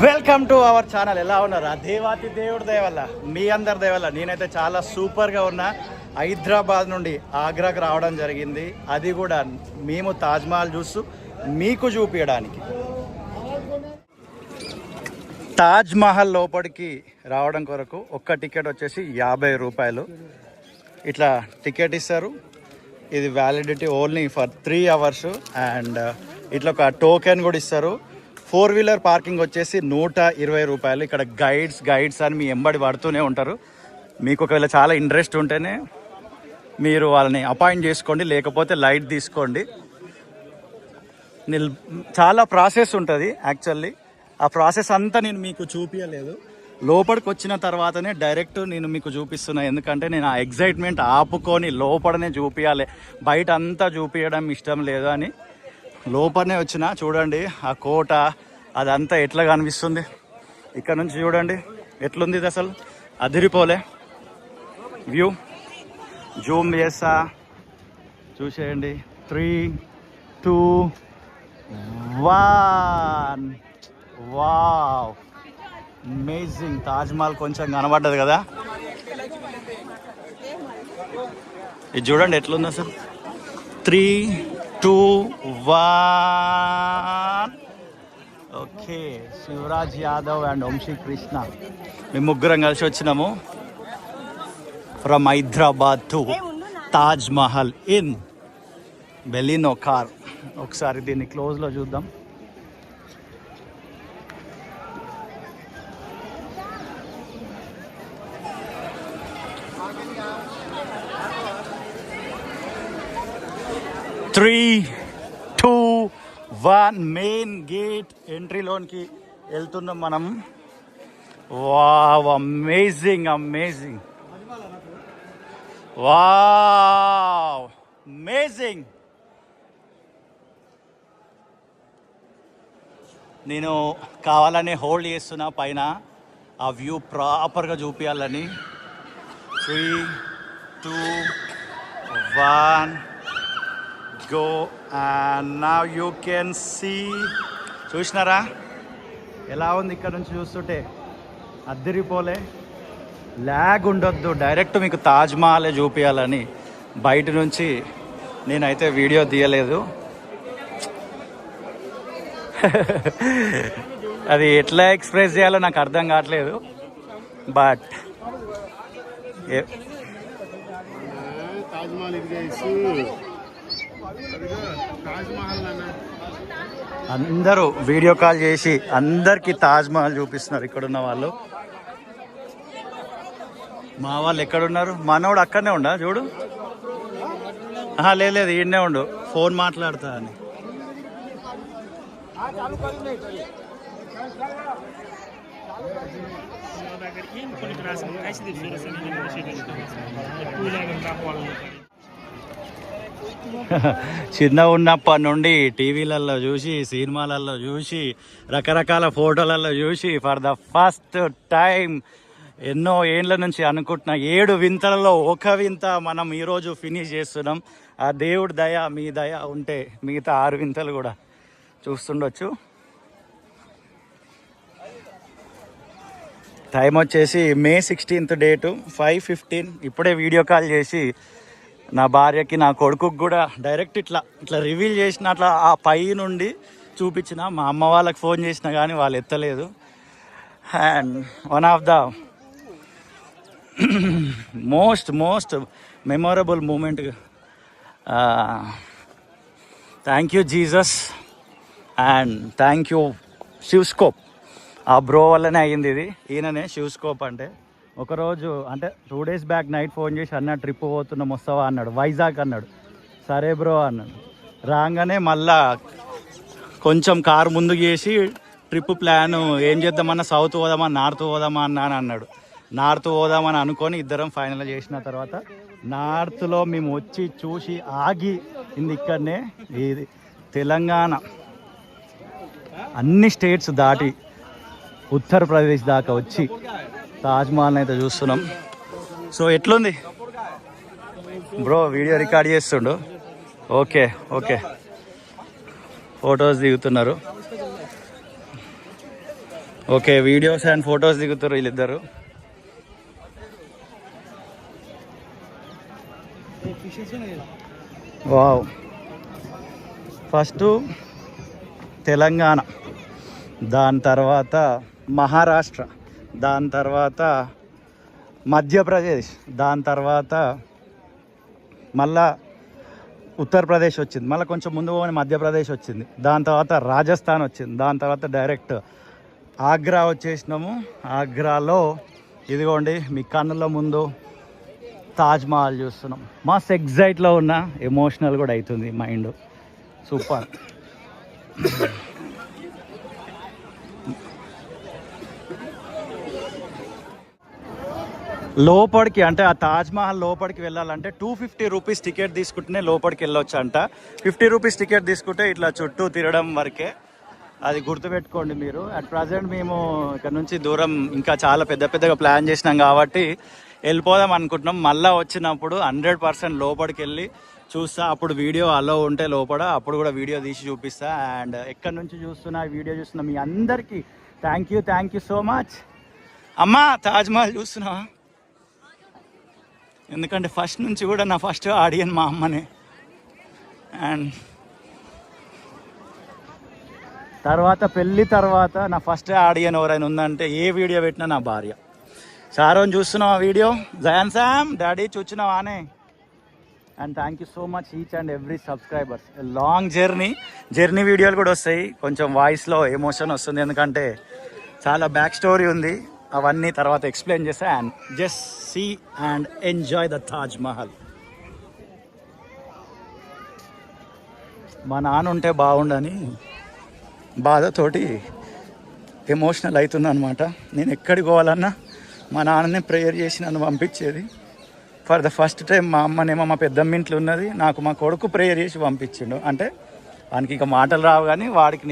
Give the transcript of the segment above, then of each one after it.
Welcome to our channel. ఎలా ఉన్నారు? ఆ దేవాతి దేవుడి దయవల్ల, మీ అందరి దయవల్ల నేనైతే చాలా సూపర్గా ఉన్నా. హైదరాబాద్ నుండి ఆగ్రాకు రావడం జరిగింది, అది కూడా మేము తాజ్మహల్ చూస్తూ మీకు చూపించడానికి. తాజ్మహల్ లోపలికి రావడం కొరకు ఒక్క టికెట్ వచ్చేసి 50 రూపాయలు. ఇట్లా టికెట్ ఇస్తారు. ఇది validity only for 3 hours. And ఇట్లా ఒక టోకెన్ కూడా ఇస్తారు. 4-wheeler పార్కింగ్ వచ్చేసి 120 రూపాయలు. ఇక్కడ గైడ్స్ అని మీ ఎంబడి పడుతూనే ఉంటారు. మీకు ఒకవేళ చాలా ఇంట్రెస్ట్ ఉంటేనే మీరు వాళ్ళని అపాయింట్ చేసుకోండి, లేకపోతే లైట్ తీసుకోండి. చాలా ప్రాసెస్ ఉంటుంది యాక్చువల్లీ. ఆ ప్రాసెస్ అంతా నేను మీకు చూపించలేదు, లోపలికి వచ్చిన తర్వాతనే డైరెక్ట్ నేను మీకు చూపిస్తున్నా. ఎందుకంటే నేను ఆ ఎగ్జైట్మెంట్ ఆపుకొని లోపలనే చూపించాలి, బయట అంతా చూపించడం ఇష్టం లేదు అని లోపలనే వచ్చిన. చూడండి ఆ కోట అదంతా ఎట్లా కనిపిస్తుంది ఇక్కడ నుంచి. చూడండి ఎట్లుంది ఇది, అసలు అదిరిపోలే వ్యూ. జూమ్ చేస్తా, చూసేయండి. 3, 2, 1. Wow, amazing. తాజ్మహల్ కొంచెం కనబడ్డది కదా, ఇది చూడండి ఎట్లుంది అసలు. 3, 2, 1. ఓకే, శివరాజ్ యాదవ్ అండ్ వంశీ కృష్ణ మేము ముగ్గురం కలిసి వచ్చినాము from Hyderabad to Taj Mahal in Baleno car. ఒకసారి దీన్ని క్లోజ్లో చూద్దాం. త్రీ, 2, 1 మెయిన్ గేట్ ఎంట్రీలోనికి వెళ్తున్నాం మనం. Wow, amazing. Wow, amazing. నేను కావాలనే హోల్డ్ చేస్తున్నా పైన ఆ వ్యూ ప్రాపర్గా చూపించాలని. 3, 2, 1 go, and now you can see. చూసినారా ఎలా ఉంది ఇక్కడ నుంచి చూస్తుంటే? అద్దరిపోలే, ల్యాగ్ ఉండొద్దు, డైరెక్ట్ మీకు తాజ్మహలే చూపించాలని బయట నుంచి నేనైతే వీడియో తీయలేదు. అది ఎట్లా ఎక్స్ప్రెస్ చేయాలో నాకు అర్థం కావట్లేదు. బట్ అందరూ వీడియో కాల్ చేసి అందరికి తాజ్మహల్ చూపిస్తున్నారు ఇక్కడున్న వాళ్ళు. మా వాళ్ళు ఎక్కడున్నారు? మనోడు అక్కడనే ఉండా చూడు. లేదు ఈడనే ఉండు, ఫోన్ మాట్లాడతా అని. చిన్న ఉన్నప్పటి నుండి టీవీలలో చూసి, సినిమాలలో చూసి, రకరకాల ఫోటోలలో చూసి, ఫర్ ద ఫస్ట్ టైం ఎన్నో ఏండ్ల నుంచి అనుకుంటున్నా 7 వింతలలో ఒక వింత మనం ఈరోజు ఫినిష్ చేస్తున్నాం. ఆ దేవుడి దయ, మీ దయ ఉంటే మిగతా 6 వింతలు కూడా చూస్తుండొచ్చు. టైం వచ్చేసి May 16th డేటు 5:15. ఇప్పుడే వీడియో కాల్ చేసి నా భార్యకి, నా కొడుకుకి కూడా డైరెక్ట్ ఇట్లా రివీల్ చేసిన, అట్లా ఆ పై నుండి చూపించిన. మా అమ్మ వాళ్ళకి ఫోన్ చేసినా కానీ వాళ్ళు ఎత్తలేదు. And one of the most memorable moment. Thank you Jesus and thank you శివస్కోప్. ఆ బ్రో వల్లనే అయ్యింది ఇది. ఈయననే శివస్కోప్ అంటే. ఒకరోజు అంటే 2 days బ్యాక్ నైట్ ఫోన్ చేసి, అన్న ట్రిప్ పోతున్నాం వస్తావా అన్నాడు, వైజాగ్ అన్నాడు. సరే బ్రో అన్నాడు. రాగానే మళ్ళా కొంచెం కారు ముందుకు చేసి ట్రిప్ ప్లాన్ ఏం చేద్దామన్నా, సౌత్ పోదామా నార్త్ పోదామా అని అన్నాడు. నార్త్ పోదామని అనుకొని ఇద్దరం ఫైనల్ చేసిన తర్వాత నార్త్లో మేము వచ్చి చూసి ఆగి ఇది ఇక్కడనే. ఇది తెలంగాణ అన్ని స్టేట్స్ దాటి ఉత్తరప్రదేశ్ దాకా వచ్చి తాజ్మహల్ అయితే చూస్తున్నాం. సో ఎట్లుంది బ్రో? వీడియో రికార్డ్ చేస్తుండు. ఓకే ఫొటోస్ దిగుతున్నారు. ఓకే, వీడియోస్ అండ్ ఫొటోస్ దిగుతారు వీళ్ళిద్దరు. వావ్. ఫస్ట్ తెలంగాణ, దాని తర్వాత మహారాష్ట్ర, దాని తర్వాత మధ్యప్రదేశ్, దాని తర్వాత మళ్ళా ఉత్తరప్రదేశ్ వచ్చింది, మళ్ళీ కొంచెం ముందు పోని మధ్యప్రదేశ్ వచ్చింది, దాని తర్వాత రాజస్థాన్ వచ్చింది, దాని తర్వాత డైరెక్ట్ ఆగ్రా వచ్చేసినాము. ఆగ్రాలో ఇదిగోండి మీ కన్నుల ముందు తాజ్మహల్ చూస్తున్నాం. మస్త్ ఎగ్జైట్లో ఉన్న, ఎమోషనల్ కూడా అవుతుంది మైండ్. సూపర్. లోపలికి అంటే ఆ తాజ్మహల్ లోపలికి వెళ్ళాలంటే 250 రూపీస్ టికెట్ తీసుకుంటేనే లోపలికి వెళ్ళొచ్చు అంట. 50 రూపీస్ టికెట్ తీసుకుంటే ఇట్లా చుట్టూ తిరగడం వరకే. అది గుర్తుపెట్టుకోండి మీరు. అట్ ప్రజెంట్ మేము ఇక్కడ నుంచి దూరం ఇంకా చాలా పెద్దగా ప్లాన్ చేసినాం కాబట్టి వెళ్ళిపోదాం అనుకుంటున్నాం. మళ్ళీ వచ్చినప్పుడు 100% లోపలికి వెళ్ళి చూస్తా. అప్పుడు వీడియో అలో ఉంటే లోపల అప్పుడు కూడా వీడియో తీసి చూపిస్తా. అండ్ ఎక్కడి నుంచి చూస్తున్నా వీడియో చూస్తున్నా మీ అందరికీ థ్యాంక్ యూ సో మచ్. అమ్మా తాజ్మహల్ చూస్తున్నావా? ఎందుకంటే ఫస్ట్ నుంచి కూడా నా ఫస్ట్ ఆడియన్ మా అమ్మనే. అండ్ తర్వాత పెళ్ళి తర్వాత నా ఫస్ట్ ఆడియన్ ఎవరైనా ఉందంటే ఏ వీడియో పెట్టినా నా భార్య. సారోని చూస్తున్నావు ఆ వీడియో? జయాన్ శామ్ డాడీ చూస్తున్నావానే? And thank you so much each and every subscribers. Long journey వీడియోలు కూడా వస్తాయి. కొంచెం వాయిస్లో ఎమోషన్ వస్తుంది ఎందుకంటే చాలా బ్యాక్ స్టోరీ ఉంది. అవన్నీ తర్వాత ఎక్స్ప్లెయిన్ చేస్తా. And just see and enjoy the Taj Mahal. మా నాన్న ఉంటే బాగుండని బాధతోటి ఎమోషనల్ అవుతున్నా అనమాట. నేను ఎక్కడికి పోవాలన్నా మా నాన్ననే ప్రేయర్ చేసి నన్ను పంపించేది. ఫర్ ద ఫస్ట్ టైం మా అమ్మనేమో మా పెద్దమ్మ ఇంట్లో ఉన్నది, నాకు మా కొడుకు ప్రేయర్ చేసి పంపించిండు. అంటే వానికి ఇక మాటలు రావు కానీ వాడికి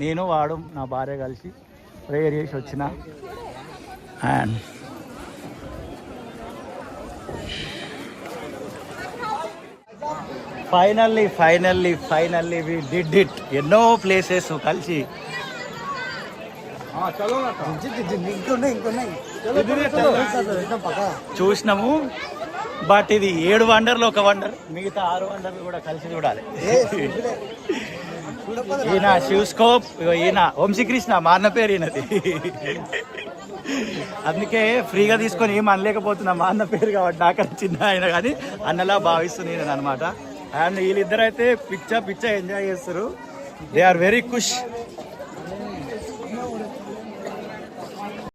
నేను వాడు నా భార్య కలిసి ప్రేయర్ చేసి వచ్చిన. And finally we did it. ఎన్నో ప్లేసెస్ కలిసి చూసినాము. బట్ ఇది 7 వండర్లు ఒక వండర్, మిగతా 6 వండర్లు కూడా కలిసి చూడాలి. ఈయన శివస్కోప్, ఈయన వంశీకృష్ణ, మా అన్న పేరు ఈయనది. అందుకే ఫ్రీగా తీసుకొని ఏం అనలేకపోతున్నా, మా అన్న పేరు కాబట్టి. నాకన్నా చిన్న ఆయన కానీ అన్నలా భావిస్తుంది నేను అనమాట. అండ్ వీళ్ళిద్దరైతే పిచ్చ ఎంజాయ్ చేస్తారు. They are very ఖుష్.